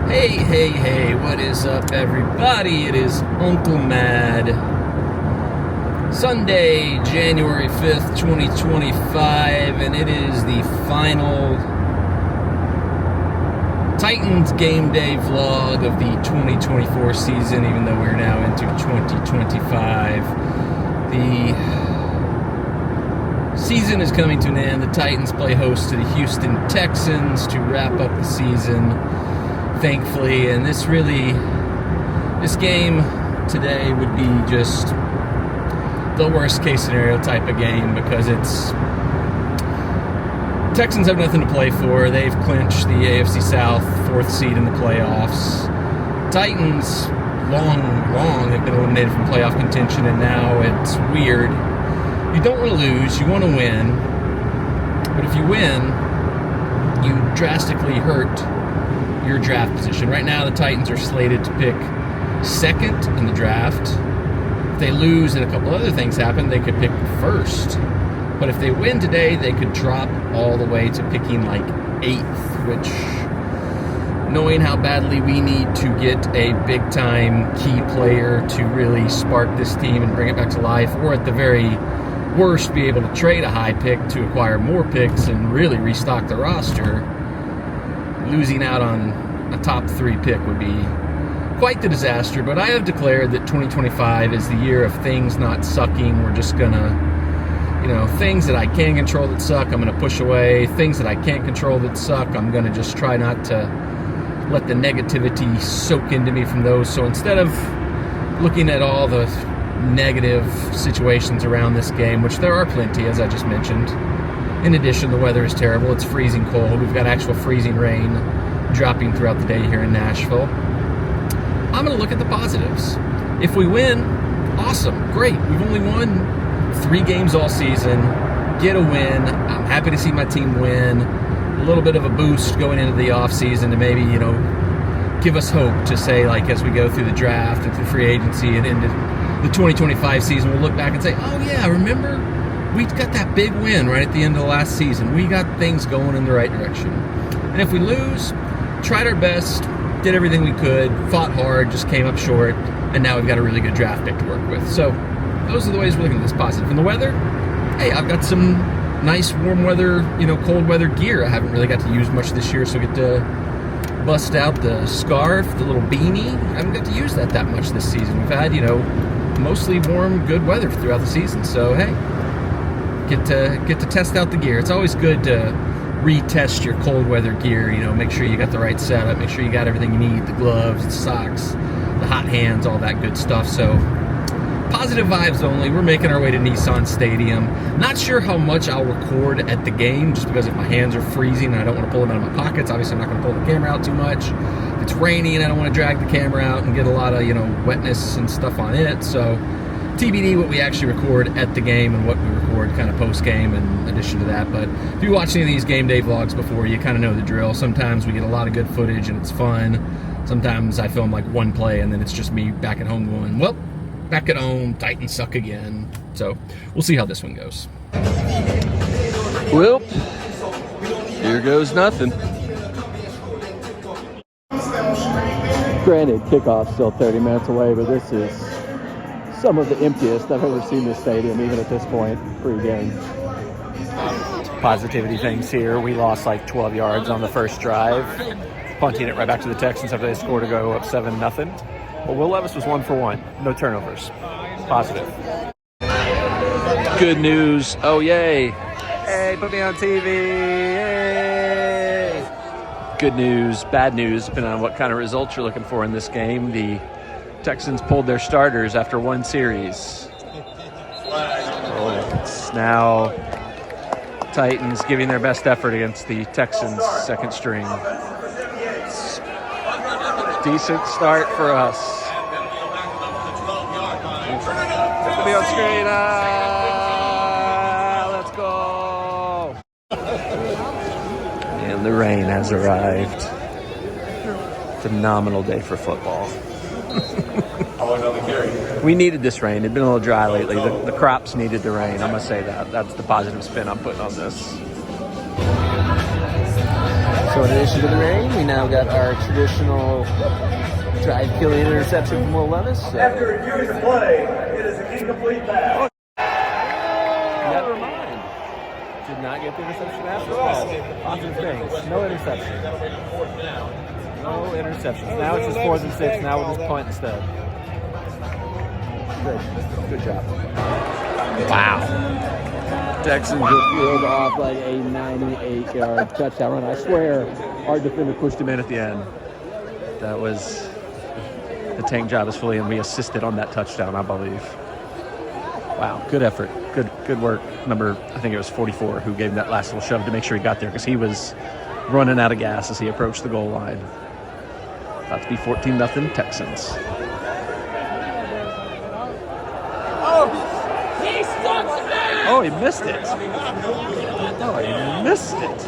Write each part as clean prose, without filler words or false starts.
Hey, what is up, everybody? It is Uncle Mad. Sunday, January 5th, 2025, and it is the final Titans game day vlog of the 2024 season, even though we're now into 2025. The season is coming to an end. The Titans play host to the Houston Texans to wrap up the season, thankfully, and this game today would be just the worst case scenario type of game because Texans have nothing to play for. They've clinched the AFC South 4th seed in the playoffs. Titans long have been eliminated from playoff contention, and now it's weird. You don't want to lose, you want to win, but if you win, you drastically hurt your draft position. Right now, the Titans are slated to pick second in the draft. If they lose and a couple other things happen, they could pick first. But if they win today, they could drop all the way to picking like 8th, which, knowing how badly we need to get a big-time key player to really spark this team and bring it back to life, or at the very worst, be able to trade a high pick to acquire more picks and really restock the roster, losing out on a top 3 pick would be quite the disaster. But I have declared that 2025 is the year of things not sucking. We're just gonna, things that I can control that suck, I'm gonna push away. Things that I can't control that suck, I'm gonna just try not to let the negativity soak into me from those. So instead of looking at all the negative situations around this game, which there are plenty, as I just mentioned. In addition, the weather is terrible. It's freezing cold. We've got actual freezing rain dropping throughout the day here in Nashville. I'm going to look at the positives. If we win, awesome, great. We've only won 3 games all season. Get a win. I'm happy to see my team win. A little bit of a boost going into the offseason to maybe, give us hope to say, like, as we go through the draft and through free agency and into the 2025 season, we'll look back and say, oh yeah, remember? We got that big win right at the end of the last season. We got things going in the right direction. And if we lose, tried our best, did everything we could, fought hard, just came up short, and now we've got a really good draft pick to work with. So those are the ways we're looking at this positive. And the weather, hey, I've got some nice warm weather, cold weather gear. I haven't really got to use much this year, so I get to bust out the scarf, the little beanie. I haven't got to use that much this season. We've had, mostly warm, good weather throughout the season. So, hey, get to test out the gear. It's always good to retest your cold weather gear, make sure you got the right setup, make sure you got everything you need, the gloves, the socks, the hot hands, all that good stuff. So positive vibes only. We're making our way to Nissan Stadium. Not sure how much I'll record at the game, just because if my hands are freezing and I don't want to pull them out of my pockets, obviously I'm not going to pull the camera out too much. If it's raining and I don't want to drag the camera out and get a lot of, wetness and stuff on it. So TBD what we actually record at the game and what we record kind of post-game in addition to that. But if you watch any of these game day vlogs before, you kind of know the drill. Sometimes we get a lot of good footage and it's fun. Sometimes I film like one play and then it's just me back at home going, well, back at home, Titans suck again. So we'll see how this one goes. Well, here goes nothing. Granted, kickoff's still 30 minutes away, but this is some of the emptiest I've ever seen this stadium, even at this point, pre-game. Positivity things here. We lost like 12 yards on the first drive, punting it right back to the Texans after they scored to go up 7-0. Well, Will Levis was 1 for 1. No turnovers. Positive. Good news. Oh, yay. Hey, put me on TV. Yay. Good news, bad news, depending on what kind of results you're looking for in this game. The Texans pulled their starters after 1 series. So it's now Titans giving their best effort against the Texans' second string. Decent start for us. It's gonna be on screen. Let's go. And the rain has arrived. Phenomenal day for football. We needed this rain. It'd been a little dry lately. The crops needed the rain. I'm gonna say that. That's the positive spin I'm putting on this. So in addition to the rain, we now got our traditional drive-killing interception from Will Levis. After reviewing the play, it is an incomplete pass. Never mind. Did not get the interception after that. Positive things. No interception. No interceptions. Now it's just 4th and 6. Now we'll just punt instead. Good job. Wow. Texans just reeled off like a 98-yard touchdown run. I swear our defender pushed him in at the end. That was the tank job is fully, and we assisted on that touchdown, I believe. Wow, good effort. Good work. Number, I think it was 44, who gave him that last little shove to make sure he got there, because he was running out of gas as he approached the goal line. About to be 14-0 Texans. Oh, he missed it. Oh, he missed it.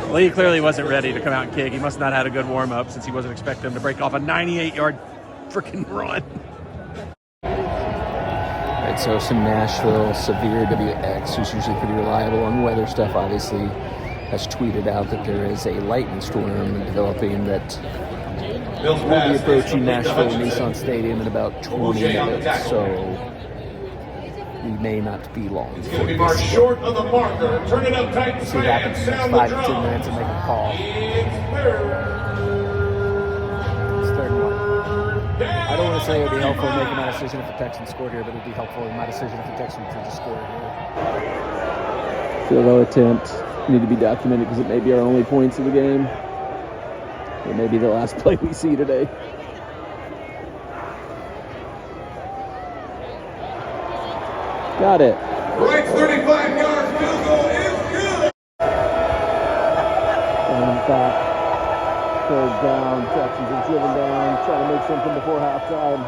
Well, he clearly wasn't ready to come out and kick. He must not have had a good warm-up since he wasn't expecting him to break off a 98-yard freaking run. All right, so some Nashville Severe WX, who's usually pretty reliable on weather stuff, obviously, has tweeted out that there is a lightning storm developing that will be approaching Nashville Nissan Stadium in about 20 minutes. So we may not be long. We are short of the marker. Turn it up tight. See what happens in the next 5 to 10 minutes and make a call. It's 3rd and 1. I don't want to say it would be helpful in making my decision if the Texans scored here, but it would be helpful in my decision if the Texans had just scored here. Field goal attempt need to be documented because it may be our only points of the game. It may be the last play we see today. Got it. Right 35 yards. Field goal is good. And back. 3rd down. Texans are driven down. Trying to make something before halftime.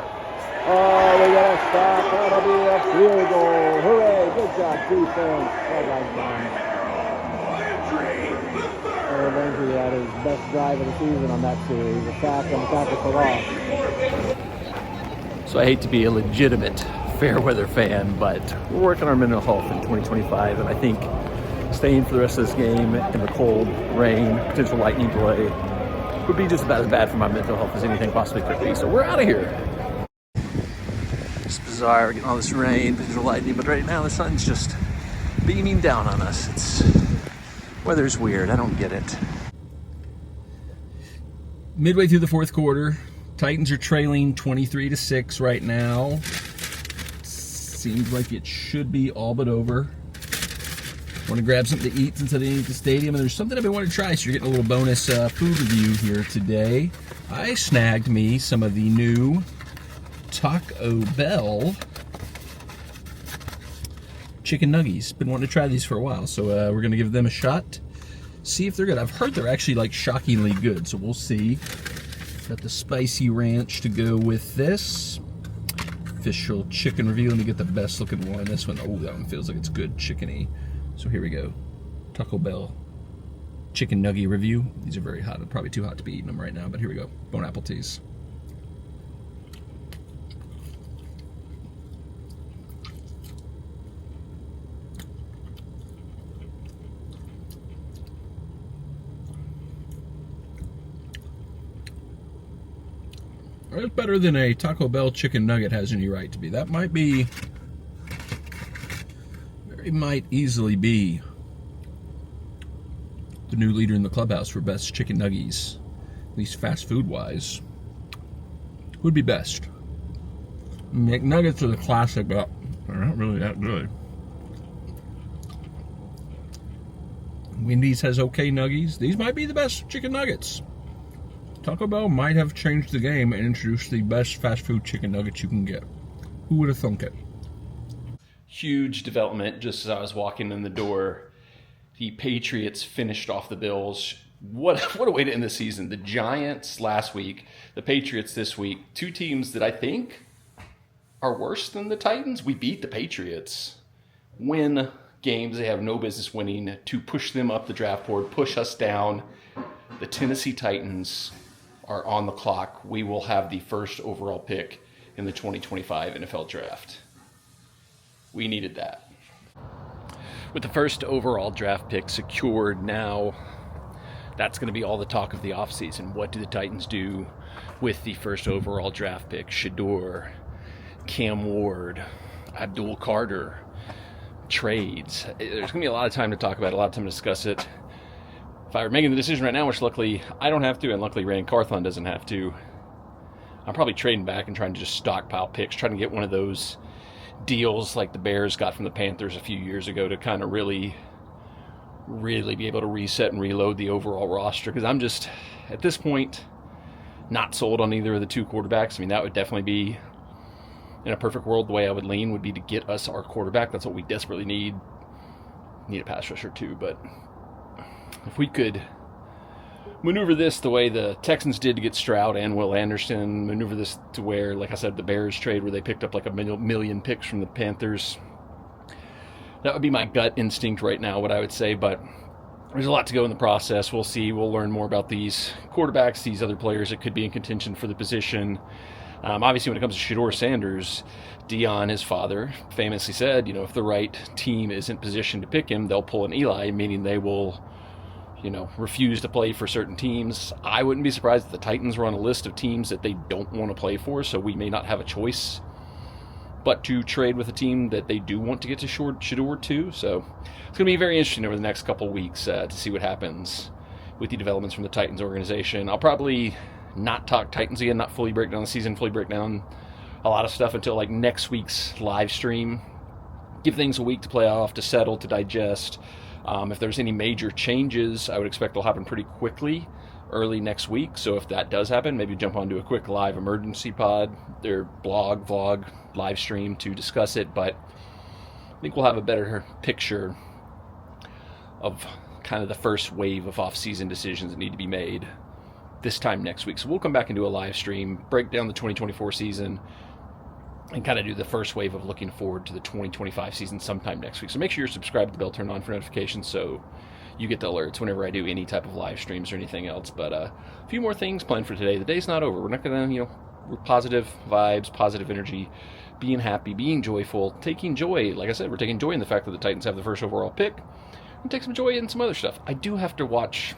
Oh, we got a stop. That'll be a field goal. Hooray. Good job, defense. That guy's done. Landry had his best drive of the season on that series. A sack and a tackle for loss. So I hate to be a legitimate fair weather fan, but we're working on our mental health in 2025, and I think staying for the rest of this game in the cold, rain, potential lightning delay would be just about as bad for my mental health as anything possibly could be. So we're out of here. It's bizarre, we're getting all this rain, potential lightning, but right now the sun's just beaming down on us. Weather's weird, I don't get it. Midway through the 4th quarter, Titans are trailing 23-6 right now. Seems like it should be all but over. Want to grab something to eat since I didn't eat at the stadium, and there's something I've been wanting to try, so you're getting a little bonus food review here today. I snagged me some of the new Taco Bell chicken nuggies. Been wanting to try these for a while, so we're going to give them a shot. See if they're good. I've heard they're actually like shockingly good, so we'll see. Got the spicy ranch to go with this. Official chicken review. Let me get the best looking one. This one, oh, that one feels like it's good chickeny. So here we go. Taco Bell chicken nugget review. These are very hot. Probably too hot to be eating them right now, but here we go. Bon appetit. It's better than a Taco Bell chicken nugget has any right to be. That might be, might easily be the new leader in the clubhouse for best chicken nuggies, at least fast food wise. Would be best. McNuggets are the classic, but they're not really that good. Wendy's has okay nuggies. These might be the best chicken nuggets. Taco Bell might have changed the game and introduced the best fast food chicken nuggets you can get. Who would have thunk it? Huge development just as I was walking in the door. The Patriots finished off the Bills. What a way to end the season. The Giants last week, the Patriots this week. Two teams that I think are worse than the Titans. We beat the Patriots. Win games they have no business winning to push them up the draft board, push us down. The Tennessee Titans are on the clock. We will have the first overall pick in the 2025 NFL Draft. We needed that. With the first overall draft pick secured now, that's going to be all the talk of the offseason. What do the Titans do with the first overall draft pick? Shedeur, Cam Ward, Abdul Carter, trades. There's going to be a lot of time to talk about it, a lot of time to discuss it. If I were making the decision right now, which luckily I don't have to, and luckily Rand Carthon doesn't have to, I'm probably trading back and trying to just stockpile picks, trying to get one of those deals like the Bears got from the Panthers a few years ago to kind of really be able to reset and reload the overall roster. Because I'm just, at this point, not sold on either of the two quarterbacks. I mean, that would definitely be, in a perfect world, the way I would lean would be to get us our quarterback. That's what we desperately need. Need a pass rusher too, but if we could maneuver this the way the Texans did to get Stroud and Will Anderson, maneuver this to where, like I said, the Bears trade where they picked up like a million picks from the Panthers, that would be my gut instinct right now, what I would say. But there's a lot to go in the process. We'll see. We'll learn more about these quarterbacks, these other players that could be in contention for the position. Obviously, when it comes to Shedeur Sanders, Dion, his father, famously said, if the right team isn't positioned to pick him, they'll pull an Eli, meaning they will refuse to play for certain teams. I wouldn't be surprised if the Titans were on a list of teams that they don't want to play for, so we may not have a choice but to trade with a team that they do want to get to Shedeur too. So it's going to be very interesting over the next couple of weeks to see what happens with the developments from the Titans organization. I'll probably not talk Titans again, not fully break down the season, fully break down a lot of stuff until like next week's live stream. Give things a week to play off, to settle, to digest. If there's any major changes, I would expect they'll happen pretty quickly early next week. So if that does happen, maybe jump onto a quick live emergency pod, their blog, vlog, live stream to discuss it. But I think we'll have a better picture of kind of the first wave of off-season decisions that need to be made this time next week. So we'll come back and do a live stream, break down the 2024 season, and kind of do the first wave of looking forward to the 2025 season sometime next week. So make sure you're subscribed to the bell, turn on for notifications so you get the alerts whenever I do any type of live streams or anything else. But a few more things planned for today. The day's not over. We're not going to, we're positive vibes, positive energy, being happy, being joyful, taking joy. Like I said, we're taking joy in the fact that the Titans have the first overall pick, and take some joy in some other stuff. I do have to watch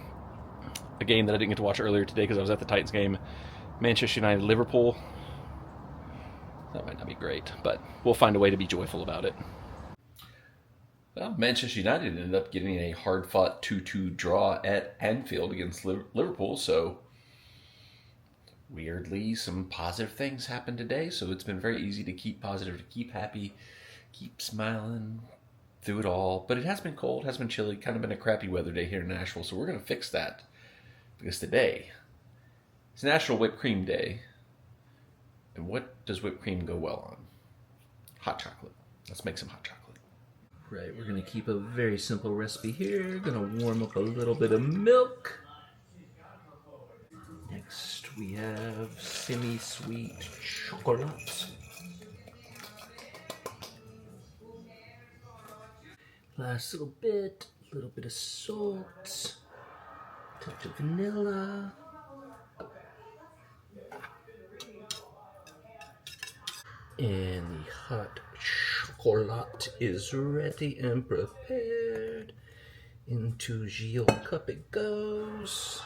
a game that I didn't get to watch earlier today because I was at the Titans game, Manchester United, Liverpool. That might not be great, but we'll find a way to be joyful about it. Well, Manchester United ended up getting a hard-fought 2-2 draw at Anfield against Liverpool, so weirdly, some positive things happened today, so it's been very easy to keep positive, to keep happy, keep smiling through it all. But it has been cold, has been chilly, kind of been a crappy weather day here in Nashville, so we're going to fix that, because today is National Whipped Cream Day. And what does whipped cream go well on? Hot chocolate. Let's make some hot chocolate. Right, we're going to keep a very simple recipe here. Going to warm up a little bit of milk. Next we have semi-sweet chocolate. Last little bit of salt, touch of vanilla. And the hot chocolate is ready and prepared. Into the cup it goes.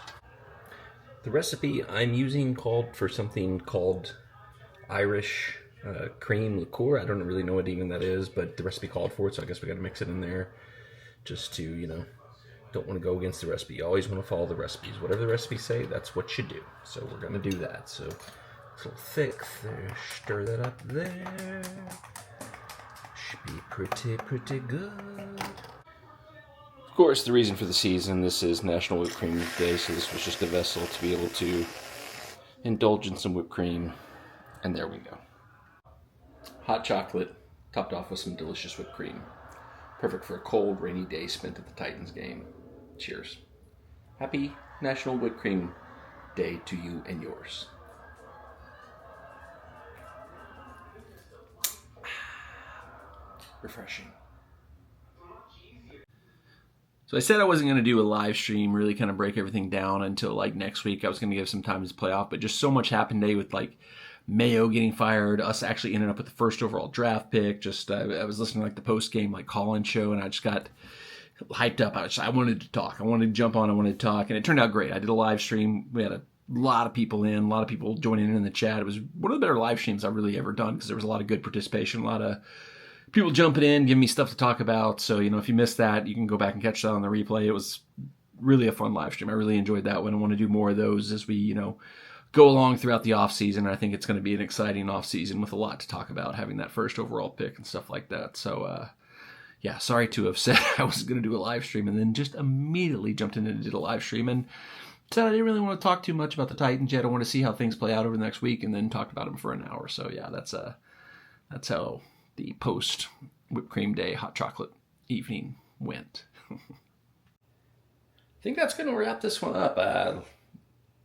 The recipe I'm using called for something called Irish cream liqueur. I don't really know what even that is, but the recipe called for it, so I guess we got to mix it in there just to, don't want to go against the recipe. You always want to follow the recipes. Whatever the recipes say, that's what you do. So we're going to do that. So it's a little thick there. Stir that up there. Should be pretty good. Of course, the reason for the season, this is National Whipped Cream Day, so this was just a vessel to be able to indulge in some whipped cream. And there we go. Hot chocolate, topped off with some delicious whipped cream. Perfect for a cold, rainy day spent at the Titans game. Cheers. Happy National Whipped Cream Day to you and yours. Refreshing. So I said I wasn't going to do a live stream, really kind of break everything down until like next week. I was going to give some time to play off, but just so much happened today with like Mayo getting fired, us actually ended up with the first overall draft pick. Just I was listening to like the post game like call-in show, and I just got hyped up. I wanted to talk. I wanted to jump on. I wanted to talk, and it turned out great. I did a live stream. We had a lot of people in, a lot of people joining in the chat. It was one of the better live streams I've really ever done because there was a lot of good participation, a lot of people jumping in, giving me stuff to talk about. So, if you missed that, you can go back and catch that on the replay. It was really a fun live stream. I really enjoyed that one. I want to do more of those as we, go along throughout the off season. I think it's going to be an exciting off season with a lot to talk about, having that first overall pick and stuff like that. So, yeah, sorry to have said I was going to do a live stream and then just immediately jumped in and did a live stream and said I didn't really want to talk too much about the Titans yet. I want to see how things play out over the next week, and then talked about them for an hour. So, yeah, that's how the post whipped cream day hot chocolate evening went. I think that's going to wrap this one up.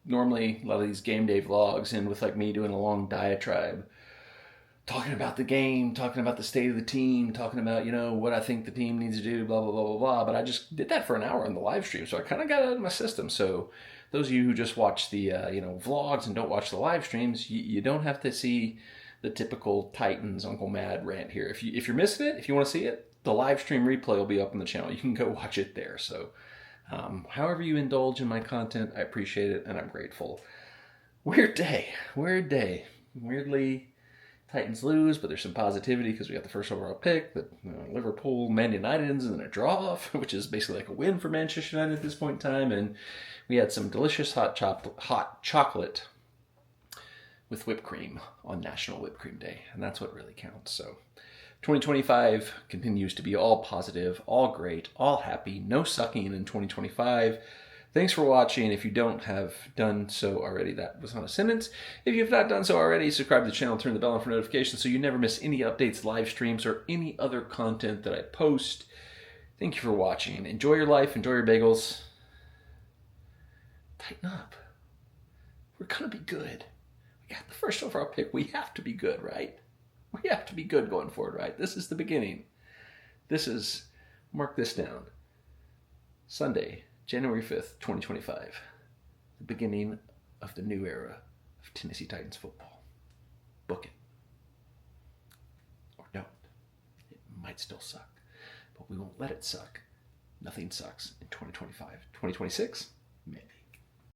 Normally, a lot of these game day vlogs end with like me doing a long diatribe, talking about the game, talking about the state of the team, talking about, what I think the team needs to do, blah, blah, blah, blah, blah. But I just did that for an hour on the live stream, so I kind of got it out of my system. So those of you who just watch the, vlogs and don't watch the live streams, you don't have to see the typical Titans Uncle Mad rant here. If you're missing it, if you want to see it, the live stream replay will be up on the channel. You can go watch it there. So however you indulge in my content, I appreciate it and I'm grateful. Weird day. Weirdly, Titans lose, but there's some positivity because we got the first overall pick. The Liverpool, Man United ends in a draw, which is basically like a win for Manchester United at this point in time. And we had some delicious hot chocolate with whipped cream on National Whipped Cream Day, and that's what really counts. So 2025 continues to be all positive, all great, all happy, no sucking in 2025. Thanks for watching. If you don't have done so already, that was not a sentence. If you have not done so already, subscribe to the channel, turn the bell on for notifications so you never miss any updates, live streams, or any other content that I post. Thank you for watching. Enjoy your life, enjoy your bagels. Tighten up. We're going to be good. We got the first overall pick. We have to be good, right? We have to be good going forward, right? This is the beginning. Mark this down. Sunday, January 5th, 2025. The beginning of the new era of Tennessee Titans football. Book it. Or don't. It might still suck. But we won't let it suck. Nothing sucks in 2025. 2026? Maybe.